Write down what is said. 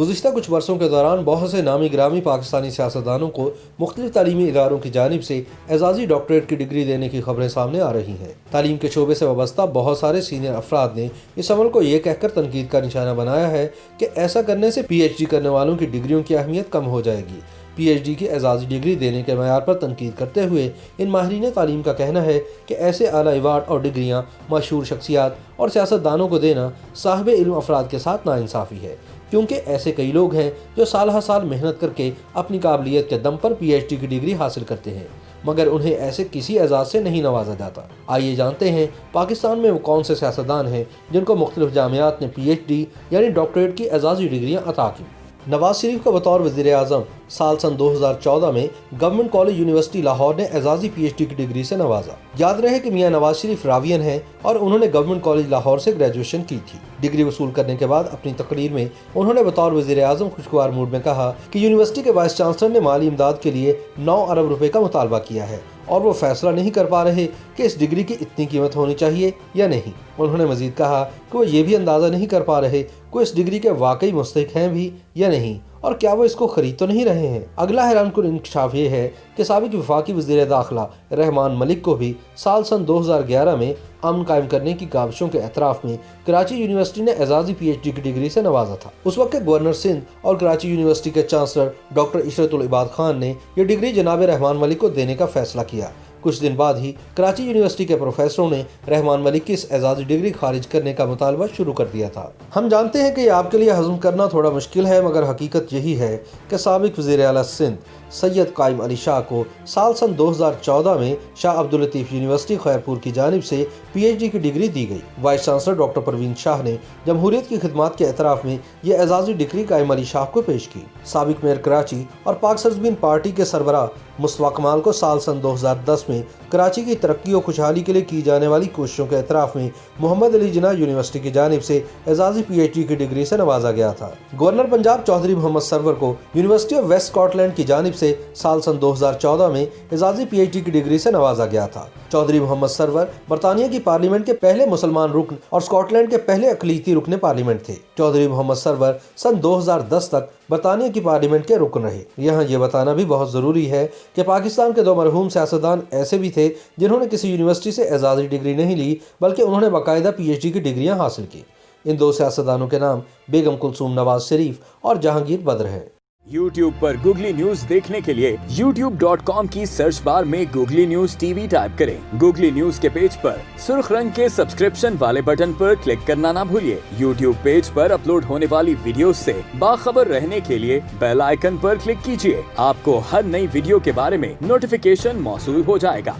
گزشتہ کچھ برسوں کے دوران بہت سے نامی گرامی پاکستانی سیاستدانوں کو مختلف تعلیمی اداروں کی جانب سے اعزازی ڈاکٹریٹ کی ڈگری دینے کی خبریں سامنے آ رہی ہیں۔ تعلیم کے شعبے سے وابستہ بہت سارے سینئر افراد نے اس عمل کو یہ کہہ کر تنقید کا نشانہ بنایا ہے کہ ایسا کرنے سے پی ایچ ڈی کرنے والوں کی ڈگریوں کی اہمیت کم ہو جائے گی۔ پی ایچ ڈی کی اعزازی ڈگری دینے کے معیار پر تنقید کرتے ہوئے ان ماہرین تعلیم کا کہنا ہے کہ ایسے اعلیٰ ایوارڈ اور ڈگریاں مشہور شخصیات اور سیاستدانوں کو دینا صاحب علم افراد کے ساتھ ناانصافی ہے، کیونکہ ایسے کئی لوگ ہیں جو سال ہر سال محنت کر کے اپنی قابلیت کے دم پر پی ایچ ڈی کی ڈگری حاصل کرتے ہیں، مگر انہیں ایسے کسی اعزاز سے نہیں نوازا جاتا۔ آئیے جانتے ہیں پاکستان میں وہ کون سے سیاستدان ہیں جن کو مختلف جامعات نے پی ایچ ڈی یعنی ڈاکٹریٹ کی اعزازی ڈگریاں عطا کی۔ نواز شریف کو بطور وزیر اعظم سال 2014 میں گورنمنٹ کالج یونیورسٹی لاہور نے اعزازی پی ایچ ڈی کی ڈگری سے نوازا۔ یاد رہے کہ میاں نواز شریف راوین ہیں اور انہوں نے گورنمنٹ کالج لاہور سے گریجویشن کی تھی۔ ڈگری وصول کرنے کے بعد اپنی تقریر میں انہوں نے بطور وزیر اعظم خوشگوار موڈ میں کہا کہ یونیورسٹی کے وائس چانسلر نے مالی امداد کے لیے 9 ارب روپے کا مطالبہ کیا ہے اور وہ فیصلہ نہیں کر پا رہے کہ اس ڈگری کی اتنی قیمت ہونی چاہیے یا نہیں۔ انہوں نے مزید کہا کہ وہ یہ بھی اندازہ نہیں کر پا رہے کہ اس ڈگری کے واقعی مستحق ہیں بھی یا نہیں، اور کیا وہ اس کو خرید تو نہیں رہے ہیں۔ اگلا حیران کن انکشاف یہ ہے کہ سابق وفاقی وزیر داخلہ رحمان ملک کو بھی سال 2011 میں امن قائم کرنے کی کاوشوں کے اعتراف میں کراچی یونیورسٹی نے اعزازی پی ایچ ڈی کی ڈگری سے نوازا تھا۔ اس وقت کے گورنر سندھ اور کراچی یونیورسٹی کے چانسلر ڈاکٹر عشرت العباد خان نے یہ ڈگری جناب رحمان ملک کو دینے کا فیصلہ کیا۔ کچھ دن بعد ہی کراچی یونیورسٹی کے پروفیسروں نے رحمان ملک کی اس اعزازی ڈگری خارج کرنے کا مطالبہ شروع کر دیا تھا۔ ہم جانتے ہیں کہ یہ آپ کے لیے ہضم کرنا تھوڑا مشکل ہے، مگر حقیقت یہی ہے کہ سابق وزیر اعلیٰ سندھ سید قائم علی شاہ کو سال 2014 میں شاہ عبداللطیف یونیورسٹی خیرپور کی جانب سے پی ایچ ڈی کی ڈگری دی گئی۔ وائس چانسلر ڈاکٹر پروین شاہ نے جمہوریت کی خدمات کے اعتراف میں یہ اعزازی ڈگری قائم علی شاہ کو پیش کی۔ سابق میئر کراچی اور پاک سرزمین پارٹی کے سربراہ مصطفیٰ کمال کو سال 2010 میں کراچی کی ترقی و خوشحالی کے لیے کی جانے والی کوششوں کے اعتراف میں محمد علی جناح یونیورسٹی کی جانب سے اعزازی پی ایچ ڈی کی ڈگری سے نوازا گیا تھا۔ گورنر پنجاب چودھری محمد سرور کو university of West Scotland کی جانب سے سال 2014 میں اعزازی پی ایچ ڈی کی ڈگری سے نوازا گیا تھا۔ چودھری محمد سرور برطانیہ کی پارلیمنٹ کے پہلے مسلمان رکن اور اسکاٹ لینڈ کے پہلے اقلیتی رکن پارلیمنٹ تھے۔ چودھری محمد سرور سن 2010 تک برطانیہ کی پارلیمنٹ کے رکن رہے۔ یہاں یہ بتانا بھی بہت ضروری ہے کہ پاکستان کے 2 مرحوم سیاستدان ایسے بھی تھے جنہوں نے کسی یونیورسٹی سے اعزازی ڈگری نہیں لی، بلکہ انہوں نے باقاعدہ پی ایچ ڈی کی ڈگریاں حاصل کی۔ ان 2 سیاستدانوں کے نام بیگم کلثوم نواز شریف اور جہانگیر بدر ہیں۔ YouTube پر گوگلی نیوز دیکھنے کے لیے youtube.com کی سرچ بار میں googly news T V type کریں۔ گوگلی نیوز کے پیج پر سرخ رنگ کے سبسکرپشن والے بٹن پر کلک کرنا نہ بھولیے۔ YouTube پیج پر اپلوڈ ہونے والی ویڈیوز سے باخبر رہنے کے لیے بیل آئیکن پر کلک کیجیے۔ آپ کو ہر نئی ویڈیو کے بارے میں نوٹیفیکیشن موصول ہو جائے گا۔